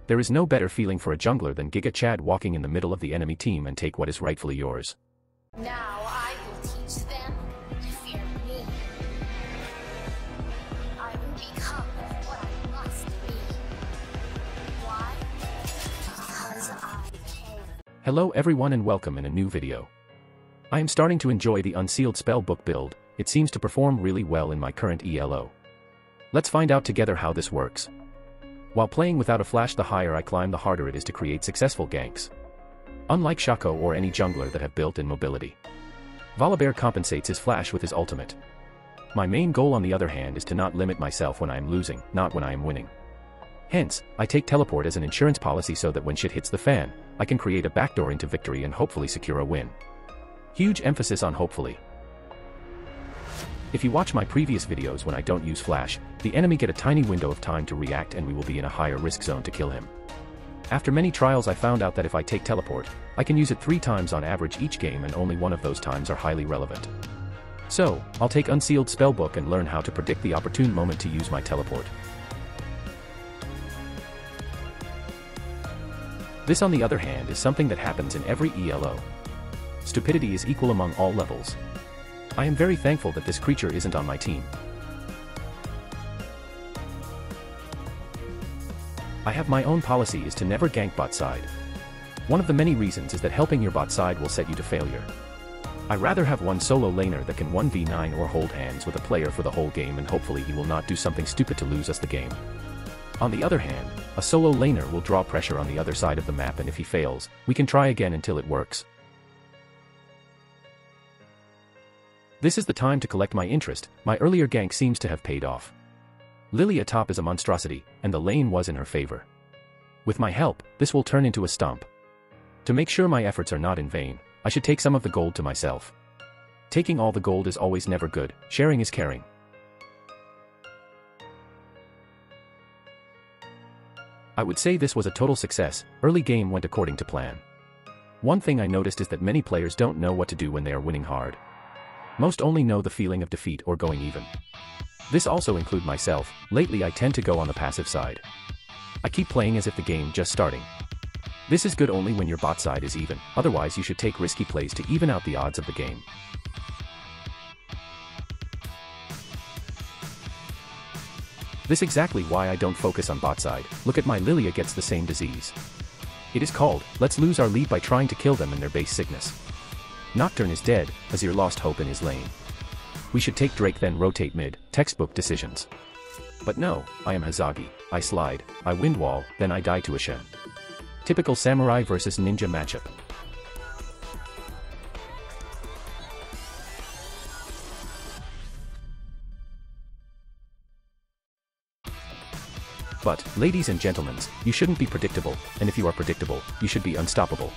There is no better feeling for a jungler than Giga Chad walking in the middle of the enemy team and take what is rightfully yours. Now I will teach them to fear me. I will become what I must be. Why? Because I can. Hello everyone and welcome in a new video. I am starting to enjoy the Unsealed Spellbook build. It seems to perform really well in my current ELO. Let's find out together how this works. While playing without a flash, the higher I climb, the harder it is to create successful ganks. Unlike Shaco or any jungler that have built-in mobility, Volibear compensates his flash with his ultimate. My main goal on the other hand is to not limit myself when I am losing, not when I am winning. Hence, I take teleport as an insurance policy so that when shit hits the fan, I can create a backdoor into victory and hopefully secure a win. Huge emphasis on hopefully. If you watch my previous videos when I don't use flash, the enemy get a tiny window of time to react and we will be in a higher risk zone to kill him. After many trials I found out that if I take teleport, I can use it 3 times on average each game and only one of those times are highly relevant. So, I'll take Unsealed Spellbook and learn how to predict the opportune moment to use my teleport. This on the other hand is something that happens in every ELO. Stupidity is equal among all levels. I am very thankful that this creature isn't on my team. I have my own policy is to never gank bot side. One of the many reasons is that helping your bot side will set you to failure. I rather have one solo laner that can 1v9 or hold hands with a player for the whole game and hopefully he will not do something stupid to lose us the game. On the other hand, a solo laner will draw pressure on the other side of the map and if he fails, we can try again until it works. This is the time to collect my interest. My earlier gank seems to have paid off. Lilia top is a monstrosity, and the lane was in her favor. With my help, this will turn into a stomp. To make sure my efforts are not in vain, I should take some of the gold to myself. Taking all the gold is always never good, sharing is caring. I would say this was a total success. Early game went according to plan. One thing I noticed is that many players don't know what to do when they are winning hard. Most only know the feeling of defeat or going even. This also include myself. Lately I tend to go on the passive side. I keep playing as if the game just starting. This is good only when your bot side is even, otherwise you should take risky plays to even out the odds of the game. This exactly why I don't focus on bot side. Look at my Lilia gets the same disease. It is called, let's lose our lead by trying to kill them in their base sickness. Nocturne is dead, Azir lost hope in his lane. We should take Drake then rotate mid, textbook decisions. But no, I am Hazagi, I slide, I wind wall, then I die to a Shen. Typical samurai versus ninja matchup. But, ladies and gentlemen, you shouldn't be predictable, and if you are predictable, you should be unstoppable.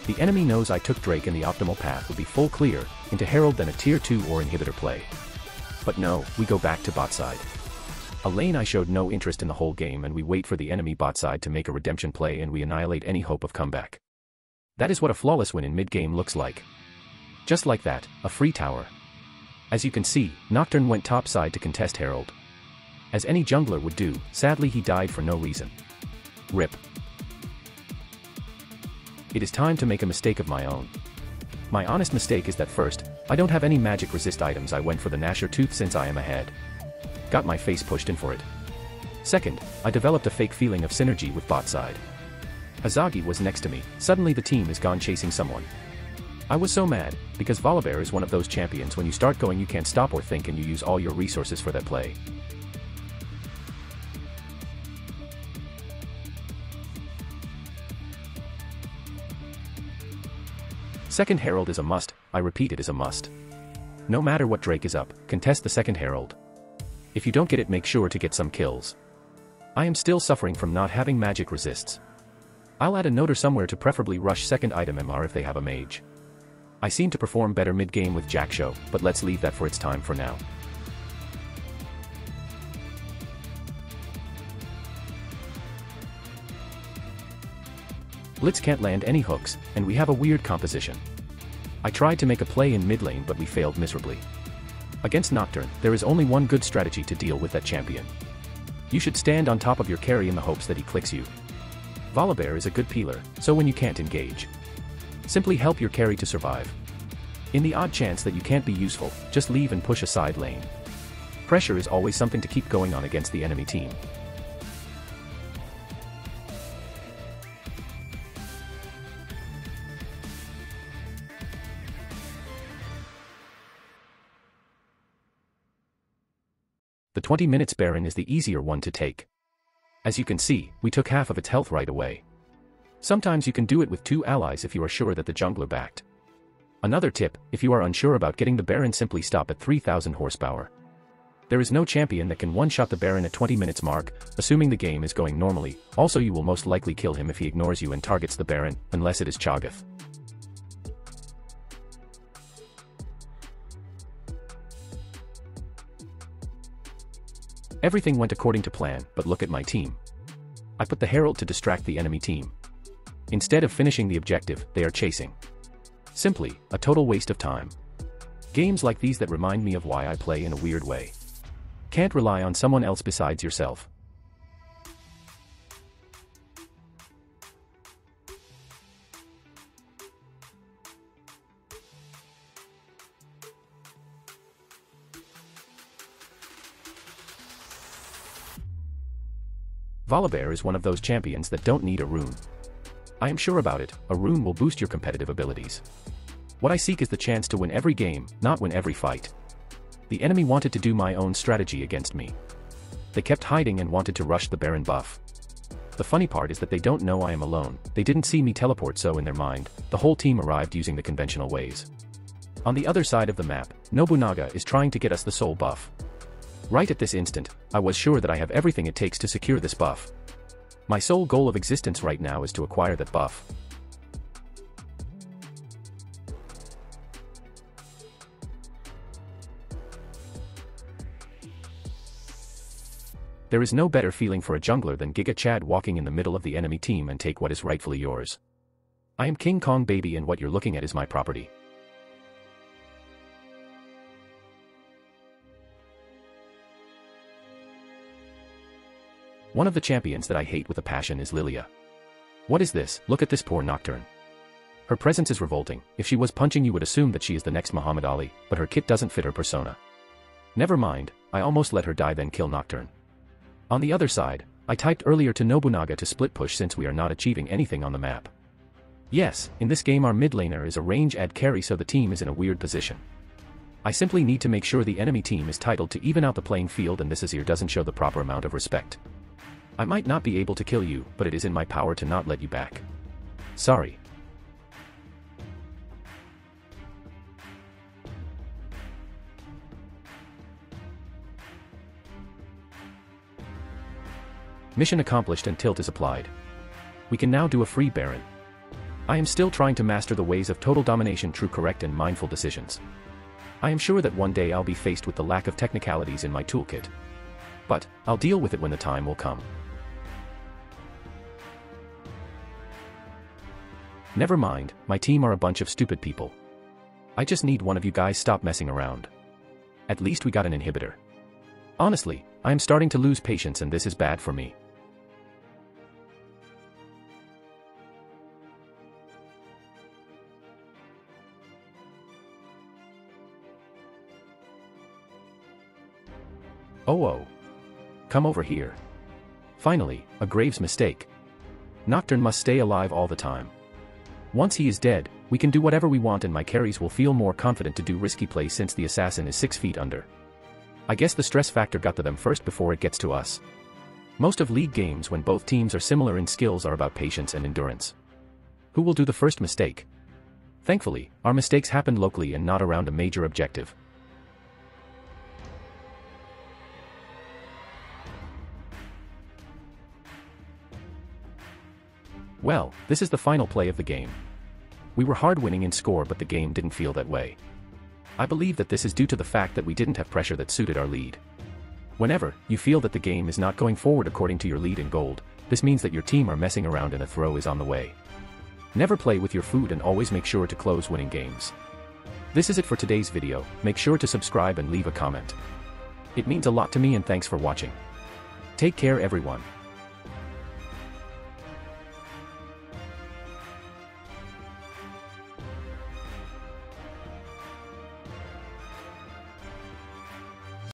The enemy knows I took Drake and the optimal path would be full clear, into Herald then a tier 2 or inhibitor play. But no, we go back to bot side. A lane I showed no interest in the whole game and we wait for the enemy bot side to make a redemption play and we annihilate any hope of comeback. That is what a flawless win in mid-game looks like. Just like that, a free tower. As you can see, Nocturne went top side to contest Herald. As any jungler would do, sadly he died for no reason. RIP. It is time to make a mistake of my own. My honest mistake is that first, I don't have any magic resist items. I went for the Nashor Tooth since I am ahead. Got my face pushed in for it. Second, I developed a fake feeling of synergy with bot side. Hazagi was next to me, suddenly the team is gone chasing someone. I was so mad, because Volibear is one of those champions when you start going you can't stop or think and you use all your resources for that play. Second Herald is a must, I repeat it is a must. No matter what Drake is up, contest the second Herald. If you don't get it make sure to get some kills. I am still suffering from not having magic resists. I'll add a noter somewhere to preferably rush second item MR if they have a mage. I seem to perform better mid-game with Jak'Sho, but let's leave that for its time for now. Blitz can't land any hooks, and we have a weird composition. I tried to make a play in mid lane but we failed miserably. Against Nocturne, there is only one good strategy to deal with that champion. You should stand on top of your carry in the hopes that he clicks you. Volibear is a good peeler, so when you can't engage, simply help your carry to survive. In the odd chance that you can't be useful, just leave and push a side lane. Pressure is always something to keep going on against the enemy team. The 20 minutes Baron is the easier one to take. As you can see, we took half of its health right away. Sometimes you can do it with 2 allies if you are sure that the jungler backed. Another tip, if you are unsure about getting the Baron, simply stop at 3000 horsepower. There is no champion that can one-shot the Baron at 20 minutes mark, assuming the game is going normally. Also, you will most likely kill him if he ignores you and targets the Baron, unless it is Cho'Gath. Everything went according to plan, but look at my team. I put the Herald to distract the enemy team. Instead of finishing the objective, they are chasing. Simply, a total waste of time. Games like these that remind me of why I play in a weird way. Can't rely on someone else besides yourself. Volibear is one of those champions that don't need a rune. I am sure about it, a rune will boost your competitive abilities. What I seek is the chance to win every game, not win every fight. The enemy wanted to do my own strategy against me. They kept hiding and wanted to rush the Baron buff. The funny part is that they don't know I am alone, they didn't see me teleport, so in their mind, the whole team arrived using the conventional ways. On the other side of the map, Nobunaga is trying to get us the soul buff. Right at this instant, I was sure that I have everything it takes to secure this buff. My sole goal of existence right now is to acquire that buff. There is no better feeling for a jungler than Giga Chad walking in the middle of the enemy team and take what is rightfully yours. I am King Kong, baby, and what you're looking at is my property. One of the champions that I hate with a passion is Lilia. What is this? Look at this poor Nocturne. Her presence is revolting. If she was punching, you would assume that she is the next Muhammad Ali, but her kit doesn't fit her persona. Never mind, I almost let her die then kill Nocturne. On the other side, I typed earlier to Nobunaga to split push since we are not achieving anything on the map. Yes, in this game our mid laner is a range AD carry, so the team is in a weird position. I simply need to make sure the enemy team is titled to even out the playing field, and this Azir doesn't show the proper amount of respect. I might not be able to kill you, but it is in my power to not let you back. Sorry. Mission accomplished and tilt is applied. We can now do a free Baron. I am still trying to master the ways of total domination, true, correct, and mindful decisions. I am sure that one day I'll be faced with the lack of technicalities in my toolkit. But, I'll deal with it when the time will come. Never mind, my team are a bunch of stupid people. I just need one of you guys stop messing around. At least we got an inhibitor. Honestly, I am starting to lose patience and this is bad for me. Oh. Come over here. Finally, a Graves mistake. Nocturne must stay alive all the time. Once he is dead, we can do whatever we want and my carries will feel more confident to do risky plays since the assassin is 6 feet under. I guess the stress factor got to them first before it gets to us. Most of League games when both teams are similar in skills are about patience and endurance. Who will do the first mistake? Thankfully, our mistakes happened locally and not around a major objective. Well, this is the final play of the game. We were hard winning in score, but the game didn't feel that way. I believe that this is due to the fact that we didn't have pressure that suited our lead. Whenever you feel that the game is not going forward according to your lead in gold, this means that your team are messing around and a throw is on the way. Never play with your food and always make sure to close winning games. This is it for today's video. Make sure to subscribe and leave a comment. It means a lot to me, and thanks for watching. Take care everyone.